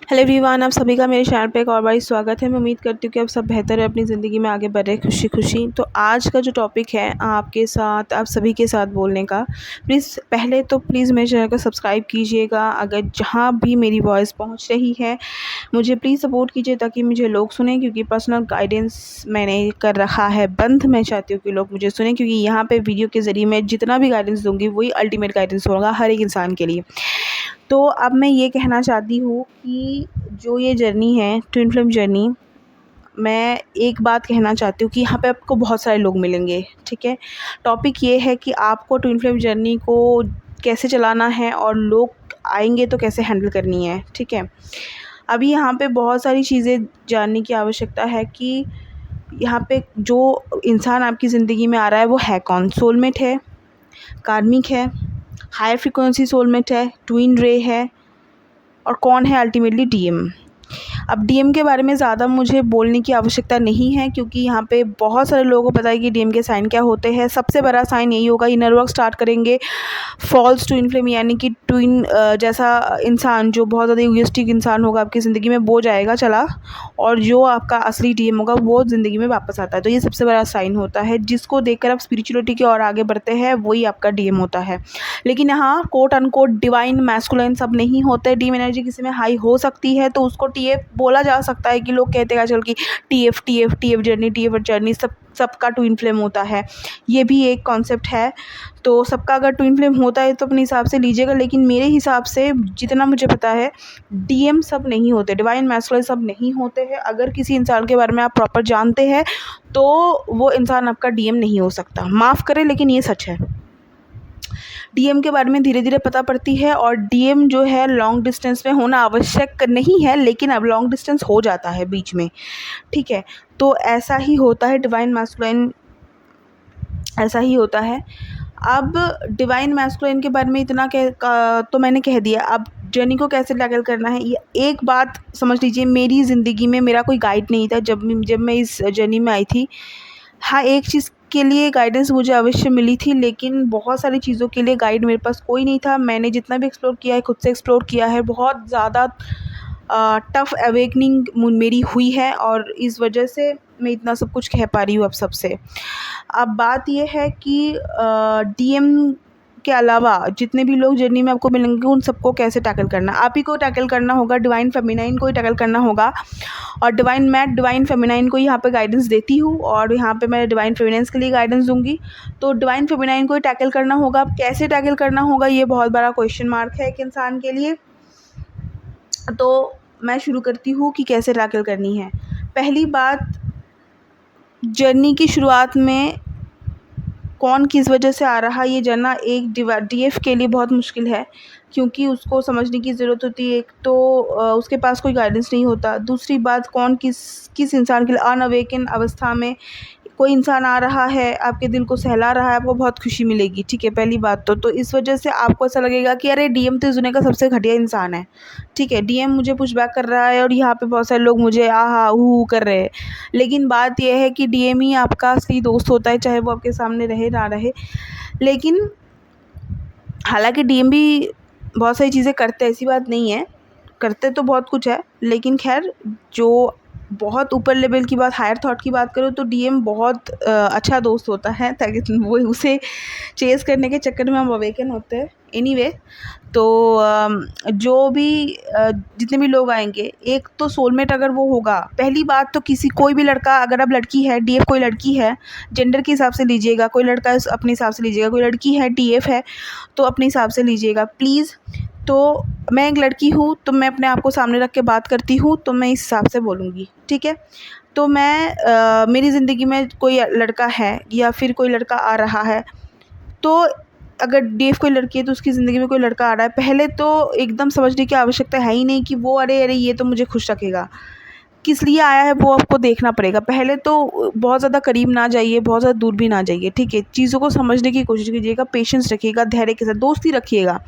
Hello everyone, आप सभी का मेरे चैनल पे एक और बार स्वागत है। मैं उम्मीद करती हूँ कि आप सब बेहतर है, अपनी ज़िंदगी में आगे बढ़ रहे खुशी खुशी। तो आज का जो टॉपिक है आपके साथ, आप सभी के साथ बोलने का, प्लीज़ मेरे चैनल को सब्सक्राइब कीजिएगा। अगर जहाँ भी मेरी वॉइस पहुँच रही है मुझे प्लीज़ सपोर्ट कीजिए ताकि मुझे लोग सुनें, क्योंकि पर्सनल गाइडेंस मैंने कर रखा है बंद। मैं चाहती हूँ कि लोग मुझे सुनें, क्योंकि यहाँ पे वीडियो के ज़रिए मैं जितना भी गाइडेंस दूँगी वही अल्टीमेट गाइडेंस होगा हर एक इंसान के लिए। तो अब मैं ये कहना चाहती हूँ कि जो ये जर्नी है, ट्विन फ्लेम जर्नी, मैं एक बात कहना चाहती हूँ कि यहाँ पे आपको बहुत सारे लोग मिलेंगे, ठीक है? टॉपिक ये है कि आपको ट्विन फ्लेम जर्नी को कैसे चलाना है और लोग आएँगे तो कैसे हैंडल करनी है, ठीक है? अभी यहाँ पे बहुत सारी चीज़ें जानने की आवश्यकता है कि यहाँ पे जो इंसान आपकी ज़िंदगी में आ रहा है वो है कौन? सोलमेट है, कार्मिक है, हायर फ्रीक्वेंसी सोलमेट है, ट्विन रे है, और कौन है अल्टीमेटली डीएम। अब डीएम के बारे में ज़्यादा मुझे बोलने की आवश्यकता नहीं है, क्योंकि यहाँ पे बहुत सारे लोगों को पता है कि डीएम के साइन क्या होते हैं। सबसे बड़ा साइन यही होगा, इनर वर्क स्टार्ट करेंगे, फॉल्स ट्विन फ्लेम यानी कि ट्विन जैसा इंसान जो बहुत ज़्यादा इगोइस्टिक इंसान होगा आपकी ज़िंदगी में वो जाएगा चला, और जो आपका असली डीएम होगा वो ज़िंदगी में वापस आता है। तो ये सबसे बड़ा साइन होता है, जिसको देखकर आप स्पिरिचुअलिटी की ओर आगे बढ़ते हैं, वही आपका डीएम होता है। लेकिन यहाँ कोट अनकोट डिवाइन मैस्कुलाइन सब नहीं होते। डीएम एनर्जी किसी में हाई हो सकती है तो उसको टीएफ बोला जा सकता है, कि लोग कहते हैं चल कि टीएफ जर्नी सबका ट्विन फ्लेम होता है। ये भी एक कॉन्सेप्ट है। तो सबका अगर ट्विन फ्लेम होता है तो अपने हिसाब से लीजिएगा, लेकिन मेरे हिसाब से जितना मुझे पता है डीएम सब नहीं होते, डिवाइन मैस्कुलाइन सब नहीं होते हैं। अगर किसी इंसान के बारे में आप प्रॉपर जानते हैं तो वो इंसान आपका डीएम नहीं हो सकता। माफ़ करें लेकिन ये सच है। डीएम के बारे में धीरे धीरे पता पड़ती है, और डीएम जो है लॉन्ग डिस्टेंस में होना आवश्यक नहीं है, लेकिन अब लॉन्ग डिस्टेंस हो जाता है बीच में, ठीक है? तो ऐसा ही होता है, डिवाइन मैस्कुलाइन ऐसा ही होता है। अब डिवाइन मैस्कुलाइन के बारे में इतना तो मैंने कह दिया। अब जर्नी को कैसे टैकल करना है, ये एक बात समझ लीजिए, मेरी ज़िंदगी में मेरा कोई गाइड नहीं था जब मैं इस जर्नी में आई थी। हाँ, एक चीज़ के लिए गाइडेंस मुझे अवश्य मिली थी, लेकिन बहुत सारी चीज़ों के लिए गाइड मेरे पास कोई नहीं था। मैंने जितना भी एक्सप्लोर किया है, खुद से एक्सप्लोर किया है। बहुत ज़्यादा टफ़ अवेकनिंग मेरी हुई है, और इस वजह से मैं इतना सब कुछ कह पा रही हूँ अब सबसे। अब बात ये है कि डीएम के अलावा जितने भी लोग जर्नी में आपको मिलेंगे उन सबको कैसे टैकल करना, आप ही को टैकल करना होगा, डिवाइन फेमिनाइन को ही टैकल करना होगा। और मैं डिवाइन फेमिनाइन को यहाँ पे गाइडेंस देती हूँ, और यहाँ पे मैं डिवाइन फेमिनाइन्स के लिए गाइडेंस दूँगी। तो डिवाइन फेमिनाइन को ही टैकल करना होगा। अब कैसे टैकल करना होगा, ये बहुत बड़ा क्वेश्चन मार्क है एक इंसान के लिए। तो मैं शुरू करती हूँ कि कैसे टैकल करनी है। पहली बात, जर्नी की शुरुआत में कौन किस वजह से आ रहा है ये जानना एक डीएफ के लिए बहुत मुश्किल है, क्योंकि उसको समझने की ज़रूरत होती है। एक तो उसके पास कोई गाइडेंस नहीं होता। दूसरी बात, कौन किस इंसान के लिए अनअवेकन अवस्था में कोई इंसान आ रहा है, आपके दिल को सहला रहा है, आपको बहुत खुशी मिलेगी, ठीक है? पहली बात तो इस वजह से आपको ऐसा लगेगा कि अरे डीएम तो इस दुनिया का सबसे घटिया इंसान है, ठीक है? डीएम मुझे पुश बैक कर रहा है और यहाँ पे बहुत सारे लोग मुझे आहा हू कर रहे हैं। लेकिन बात यह है कि डीएम ही आपका असली दोस्त होता है, चाहे वो आपके सामने रहे ना रहे। लेकिन हालांकि डीएम भी बहुत सारी चीज़ें करते हैं, ऐसी बात नहीं है, करते तो बहुत कुछ है। लेकिन खैर, जो बहुत ऊपर लेवल की बात, हायर थॉट की बात करूँ तो डीएम बहुत अच्छा दोस्त होता है, ताकि वो उसे चेज़ करने के चक्कर में हम अवेकन होते हैं। एनीवे, तो जो भी जितने भी लोग आएंगे, एक तो सोलमेट अगर वो होगा, पहली बात तो कोई भी लड़का, अगर आप लड़की है, डीएफ कोई लड़की है, जेंडर के हिसाब से लीजिएगा, कोई लड़का है अपने हिसाब से लीजिएगा, कोई लड़की है डीएफ है तो अपने हिसाब से लीजिएगा प्लीज़। तो मैं एक लड़की हूँ, तो मैं अपने आप को सामने रख के बात करती हूँ, तो मैं इस हिसाब से बोलूँगी, ठीक है? तो मेरी ज़िंदगी में कोई लड़का है या फिर कोई लड़का आ रहा है, तो अगर डीएफ कोई लड़की है तो उसकी ज़िंदगी में कोई लड़का आ रहा है, पहले तो एकदम समझने की आवश्यकता है ही नहीं कि वो अरे ये तो मुझे खुश रखेगा। किस लिए आया है वो आपको देखना पड़ेगा। पहले तो बहुत ज़्यादा करीब ना जाइए, बहुत ज़्यादा दूर भी ना जाइए, ठीक है। चीज़ों को समझने की कोशिश कीजिएगा, पेशेंस रखिएगा, धैर्य के साथ दोस्ती रखिएगा,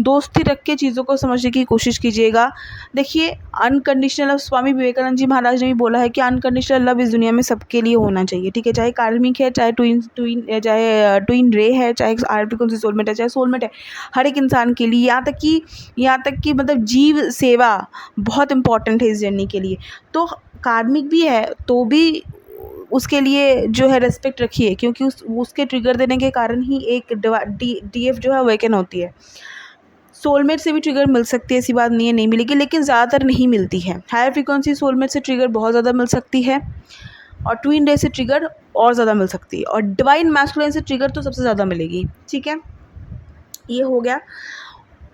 दोस्ती रख के चीज़ों को समझने की कोशिश कीजिएगा। देखिए, अनकंडीशनल लव, स्वामी विवेकानंद जी महाराज ने भी बोला है कि अनकंडीशनल लव इस दुनिया में सबके लिए होना चाहिए, ठीक है। चाहे कार्मिक है, चाहे ट्विन रे है, चाहे हायर फ्रीक्वेंसी सोलमेट है, चाहे सोलमेट है, हर एक इंसान के लिए, यहाँ तक कि मतलब जीव सेवा बहुत इंपॉर्टेंट है इस जर्नी के लिए। तो कार्मिक भी है तो भी उसके लिए जो है रिस्पेक्ट रखिए, क्योंकि उसके ट्रिगर देने के कारण ही एक डीएफ जो है अवेकन होती है। सोलमेट से भी ट्रिगर मिल सकती है, ऐसी बात नहीं है नहीं मिलेगी, लेकिन ज़्यादातर नहीं मिलती है। हायर फ्रीक्वेंसी सोलमेट से ट्रिगर बहुत ज़्यादा मिल सकती है, और ट्विन रे से ट्रिगर और ज़्यादा मिल सकती है, और डिवाइन मैस्कुलिन से ट्रिगर तो सबसे ज़्यादा मिलेगी, ठीक है। ये हो गया।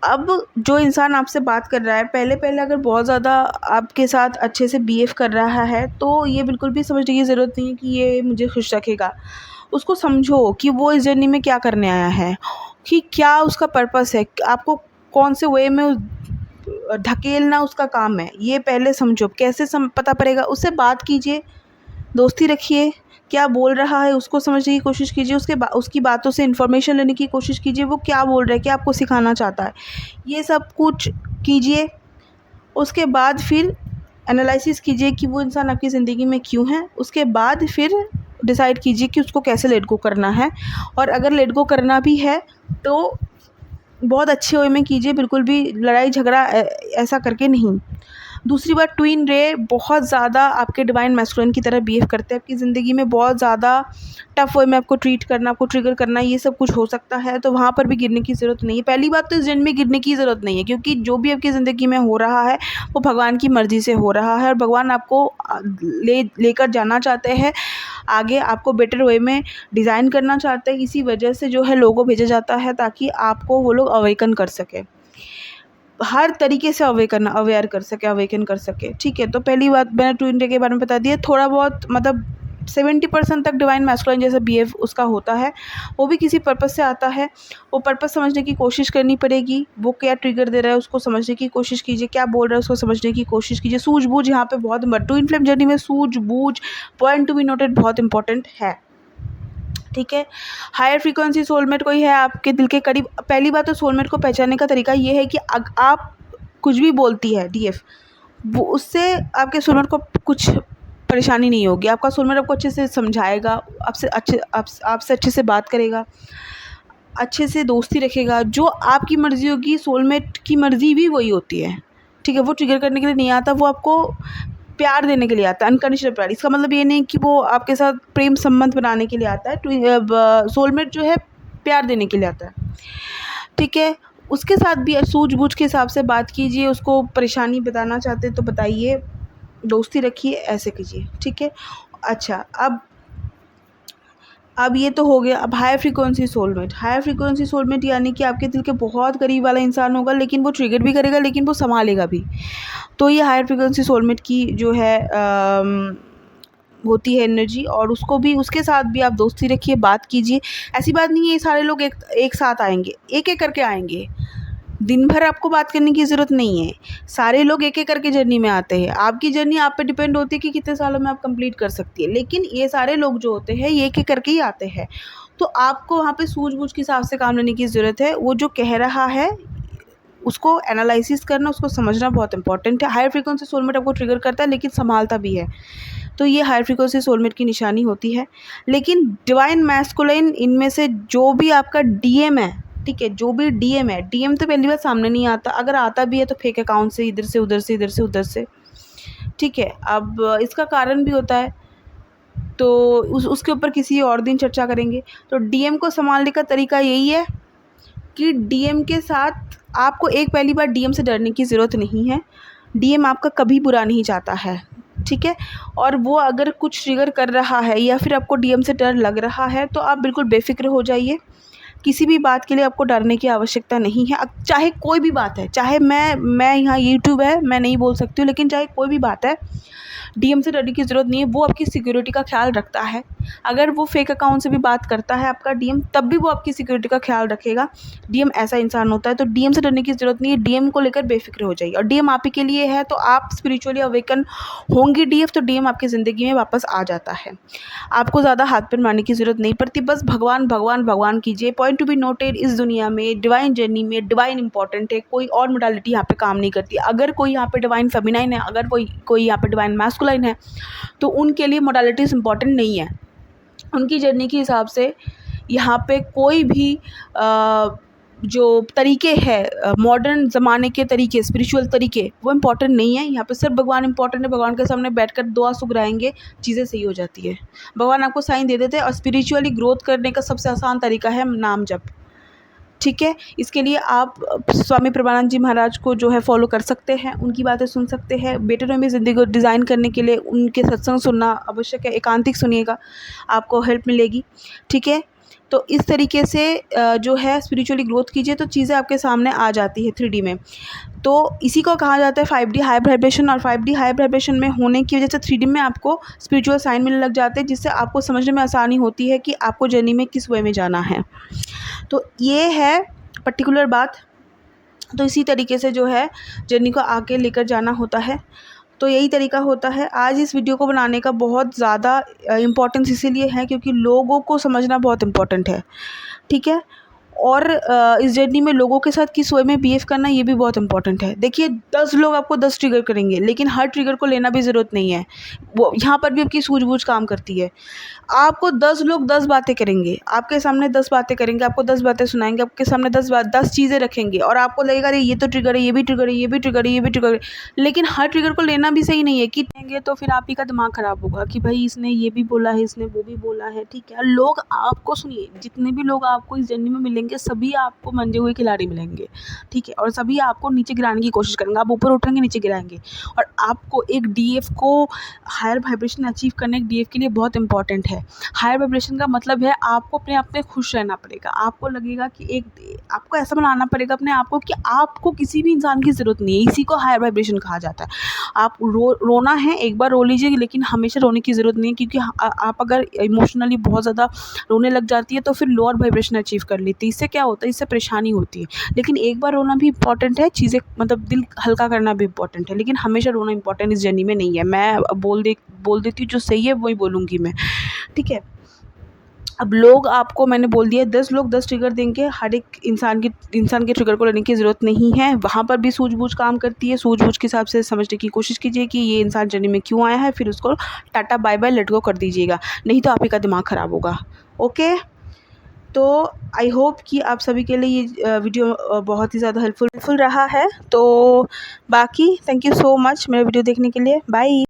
अब जो इंसान आपसे बात कर रहा है, पहले अगर बहुत ज़्यादा आपके साथ अच्छे से बिहेव कर रहा है, तो ये बिल्कुल भी समझने की ज़रूरत नहीं है कि ये मुझे खुश रखेगा। उसको समझो कि वो इस जर्नी में क्या करने आया है, कि क्या उसका पर्पस है, आपको कौन से वे में धकेलना उसका काम है, ये पहले समझो। कैसे पता पड़ेगा? उससे बात कीजिए, दोस्ती रखिए, क्या बोल रहा है उसको समझने की कोशिश कीजिए, उसकी बातों से इन्फॉर्मेशन लेने की कोशिश कीजिए, वो क्या बोल रहा है, क्या आपको सिखाना चाहता है, ये सब कुछ कीजिए। उसके बाद फिर एनालिसिस कीजिए कि वो इंसान आपकी ज़िंदगी में क्यों है। उसके बाद फिर डिसाइड कीजिए कि उसको कैसे लेट गो करना है, और अगर लेट गो करना भी है तो बहुत अच्छे वे में कीजिए, बिल्कुल भी लड़ाई झगड़ा ऐसा करके नहीं। दूसरी बात, ट्विन रे बहुत ज़्यादा आपके डिवाइन मैस्कुलिन की तरह बिहेव करते हैं, आपकी ज़िंदगी में बहुत ज़्यादा टफ वे में आपको ट्रीट करना, आपको ट्रिगर करना, ये सब कुछ हो सकता है। तो वहाँ पर भी गिरने की ज़रूरत नहीं है। पहली बात तो इस जन्म में गिरने की ज़रूरत नहीं है, क्योंकि जो भी आपकी ज़िंदगी में हो रहा है वो भगवान की मर्ज़ी से हो रहा है, और भगवान आपको लेकर जाना चाहते हैं आगे, आपको बेटर वे में डिज़ाइन करना चाहते हैं। इसी वजह से जो है लोगों को भेजा जाता है, ताकि आपको वो लोग अवेकन कर सके, हर तरीके से अवेकन कर सके, ठीक है। तो पहली बात मैंने ट्विन रे के बारे में बता दिया। थोड़ा बहुत मतलब 70% तक डिवाइन मैस्कुलिन जैसा बिहेव उसका होता है, वो भी किसी पर्पस से आता है। वो पर्पस समझने की कोशिश करनी पड़ेगी, वो क्या ट्रिगर दे रहा है उसको समझने की कोशिश कीजिए, क्या बोल रहा है उसको समझने की कोशिश कीजिए। सूझबूझ यहाँ पे बहुत, ट्विन फ्लेम जर्नी में सूझबूझ, पॉइंट टू बी नोटेड, बहुत इंपॉर्टेंट है, ठीक है। हायर फ्रीक्वेंसी सोलमेट कोई है आपके दिल के करीब। पहली बात तो सोलमेट को पहचानने का तरीका ये है कि आप कुछ भी बोलती है डीएफ, वो उससे आपके सोलमेट को कुछ परेशानी नहीं होगी। आपका सोलमेट आपको अच्छे से समझाएगा, आपसे अच्छे से बात करेगा, अच्छे से दोस्ती रखेगा। जो आपकी मर्ज़ी होगी, सोलमेट की मर्ज़ी भी वही होती है, ठीक है। वो ट्रिगर करने के लिए नहीं आता, वो आपको प्यार देने के लिए आता है, अनकंडीशनल प्यार। इसका मतलब ये नहीं कि वो आपके साथ प्रेम संबंध बनाने के लिए आता है। सोलमेट जो है प्यार देने के लिए आता है, ठीक है। उसके साथ भी सूझबूझ के हिसाब से बात कीजिए, उसको परेशानी बताना चाहते तो बताइए, दोस्ती रखिए, ऐसे कीजिए, ठीक है। अच्छा, अब ये तो हो गया। अब हायर फ्रीक्वेंसी सोलमेट यानी कि आपके दिल के बहुत करीब वाला इंसान होगा, लेकिन वो ट्रिगर भी करेगा, लेकिन वो संभालेगा भी। तो ये हायर फ्रीक्वेंसी सोलमेट की जो है होती है एनर्जी, और उसके साथ भी आप दोस्ती रखिए, बात कीजिए। ऐसी बात नहीं है ये सारे लोग एक साथ आएंगे, एक करके आएंगे। दिन भर आपको बात करने की ज़रूरत नहीं है, सारे लोग एक करके जर्नी में आते हैं। आपकी जर्नी आप पे डिपेंड होती है कि कितने सालों में आप कंप्लीट कर सकती है, लेकिन ये सारे लोग जो होते हैं ये एक करके ही आते हैं। तो आपको वहाँ पे सूझबूझ के हिसाब से काम लेने की ज़रूरत है। वो जो कह रहा है उसको एनालिसिस करना, उसको समझना बहुत इंपॉर्टेंट है। हायर फ्रीक्वेंसी सोलमेट आपको ट्रिगर करता है, लेकिन संभालता भी है। तो ये हायर फ्रीक्वेंसी सोलमेट की निशानी होती है। लेकिन डिवाइन मैस्कुलिन, इनमें से जो भी आपका डीएम है, ठीक है, जो भी डीएम है, डीएम तो पहली बार सामने नहीं आता, अगर आता भी है तो फेक अकाउंट से, इधर से उधर से, इधर से उधर से, ठीक है। अब इसका कारण भी होता है, तो उसके ऊपर किसी और दिन चर्चा करेंगे। तो डीएम को संभालने का तरीका यही है कि डीएम के साथ आपको पहली बार डीएम से डरने की ज़रूरत नहीं है। डीएम आपका कभी बुरा नहीं चाहता है, ठीक है। और वो अगर कुछ ट्रिगर कर रहा है या फिर आपको डीएम से डर लग रहा है, तो आप बिल्कुल बेफिक्र हो जाइए, किसी भी बात के लिए आपको डरने की आवश्यकता नहीं है। चाहे कोई भी बात है, चाहे मैं यहाँ यूट्यूब है, मैं नहीं बोल सकती हूँ, लेकिन चाहे कोई भी बात है, डीएम से डरने की ज़रूरत नहीं है। वो आपकी सिक्योरिटी का ख्याल रखता है। अगर वो फेक अकाउंट से भी बात करता है आपका डीएम, तब भी वो आपकी सिक्योरिटी का ख्याल रखेगा। डीएम ऐसा इंसान होता है, तो डीएम से डरने की ज़रूरत नहीं है। डीएम को लेकर बेफिक्र हो जाइए, और डीएम आप ही के लिए है, तो आप स्पिरिचुअली अवेकन होंगी डीएफ, तो डीएम आपकी ज़िंदगी में वापस आ जाता है। आपको ज़्यादा हाथ पैर मारने की ज़रूरत नहीं पड़ती, बस भगवान भगवान भगवान कीजिए। पॉइंट टू बी नोटेड, इस दुनिया में डिवाइन जर्नी में डिवाइन इंपॉर्टेंट है, कोई और मोडालिटी यहाँ पे काम नहीं करती। अगर कोई यहाँ पे डिवाइन फेमिनाइन है, अगर कोई यहाँ पे डिवाइन मैस्कुलाइन है, तो उनके लिए मोडालिटीज़ इंपॉर्टेंट नहीं है। उनकी जर्नी के हिसाब से यहाँ पे कोई भी जो तरीके हैं, मॉडर्न ज़माने के तरीके, स्पिरिचुअल तरीके, वो इम्पॉर्टेंट नहीं है। यहाँ पे सिर्फ भगवान इंपॉर्टेंट है। भगवान के सामने बैठकर दुआ सुगराएंगे, चीज़ें सही हो जाती है। भगवान आपको साइन दे देते हैं। और स्पिरिचुअली ग्रोथ करने का सबसे आसान तरीका है नाम जप। ठीक है, इसके लिए आप स्वामी प्रभुपाद जी महाराज को जो है फॉलो कर सकते हैं, उनकी बातें सुन सकते हैं। बेटर वे में ज़िंदगी को डिज़ाइन करने के लिए उनके सत्संग सुनना आवश्यक है। एकांतिक सुनिएगा, आपको हेल्प मिलेगी। ठीक है, तो इस तरीके से जो है स्पिरिचुअली ग्रोथ कीजिए, तो चीज़ें आपके सामने आ जाती है 3D में। तो इसी को कहा जाता है 5D हाई वाइब्रेशन। और 5D हाई वाइब्रेशन में होने की वजह से 3D में आपको स्पिरिचुअल साइन मिलने लग जाते हैं, जिससे आपको समझने में आसानी होती है कि आपको जर्नी में किस वे में जाना है। तो ये है पर्टिकुलर बात। तो इसी तरीके से जो है जर्नी को आगे लेकर जाना होता है। तो यही तरीका होता है। आज इस वीडियो को बनाने का बहुत ज़्यादा इम्पोर्टेंस इसीलिए है क्योंकि लोगों को समझना बहुत इम्पोर्टेंट है। ठीक है, और इस जर्नी में लोगों के साथ किस वे में बिहेव करना, ये भी बहुत इंपॉर्टेंट है। देखिए, 10 लोग आपको 10 ट्रिगर करेंगे, लेकिन हर ट्रिगर को लेना भी ज़रूरत नहीं है। वो यहाँ पर भी आपकी सूझबूझ काम करती है। आपको 10 लोग 10 बातें करेंगे, आपके सामने 10 बातें करेंगे, आपको 10 बातें सुनाएंगे, आपके सामने 10 चीज़ें रखेंगे, और आपको लगेगा अरे ये तो ट्रिगर है, ये भी ट्रिगर है, ये भी ट्रिगर है, ये भी ट्रिगर है। लेकिन हर ट्रिगर को लेना भी सही नहीं है कि कहेंगे तो फिर आप ही का दिमाग ख़राब होगा कि भाई इसने ये भी बोला है, इसने वो भी बोला है। ठीक है, लोग आपको सुनिए, जितने भी लोग आपको इस जर्नी में मिलेंगे सभी आपको मंजे हुए खिलाड़ी मिलेंगे। ठीक है, और सभी आपको नीचे गिराने की कोशिश करेंगे। आप ऊपर उठेंगे, नीचे गिराएंगे। और आपको एक डीएफ को हायर वाइब्रेशन अचीव करने एक डीएफ के लिए बहुत इंपॉर्टेंट है। हायर वाइब्रेशन का मतलब है आपको अपने आप में खुश रहना पड़ेगा। आपको लगेगा कि आपको ऐसा बनाना पड़ेगा अपने आप को कि आपको किसी भी इंसान की ज़रूरत नहीं है। इसी को हायर वाइब्रेशन कहा जाता है। आप रोना है, एक बार रो लीजिए, लेकिन हमेशा रोने की ज़रूरत नहीं है, क्योंकि आप अगर इमोशनली बहुत ज़्यादा रोने लग जाती है तो फिर लोअर वाइब्रेशन अचीव कर लेती है। इससे क्या होता है, इससे परेशानी होती है। लेकिन एक बार रोना भी इंपॉर्टेंट है, चीज़ें मतलब दिल हल्का करना भी इंपॉर्टेंट है, लेकिन हमेशा रोना इंपॉर्टेंट इस जर्नी में नहीं है। मैं बोल देती हूँ जो सही है वही बोलूँगी मैं। ठीक है, अब लोग आपको मैंने बोल दिया 10 लोग 10 ट्रिगर देंगे। हर एक इंसान के ट्रिगर को लेने की ज़रूरत नहीं है। वहाँ पर भी सूझबूझ काम करती है। सूझबूझ के हिसाब से समझने की कोशिश कीजिए कि ये इंसान जर्नी में क्यों आया है, फिर उसको tata bye bye let go कर दीजिएगा, नहीं तो आप ही का दिमाग ख़राब होगा। ओके, तो आई होप कि आप सभी के लिए ये वीडियो बहुत ही ज़्यादा हेल्पफुल रहा है। तो बाकी थैंक यू सो मच मेरा वीडियो देखने के लिए। बाय।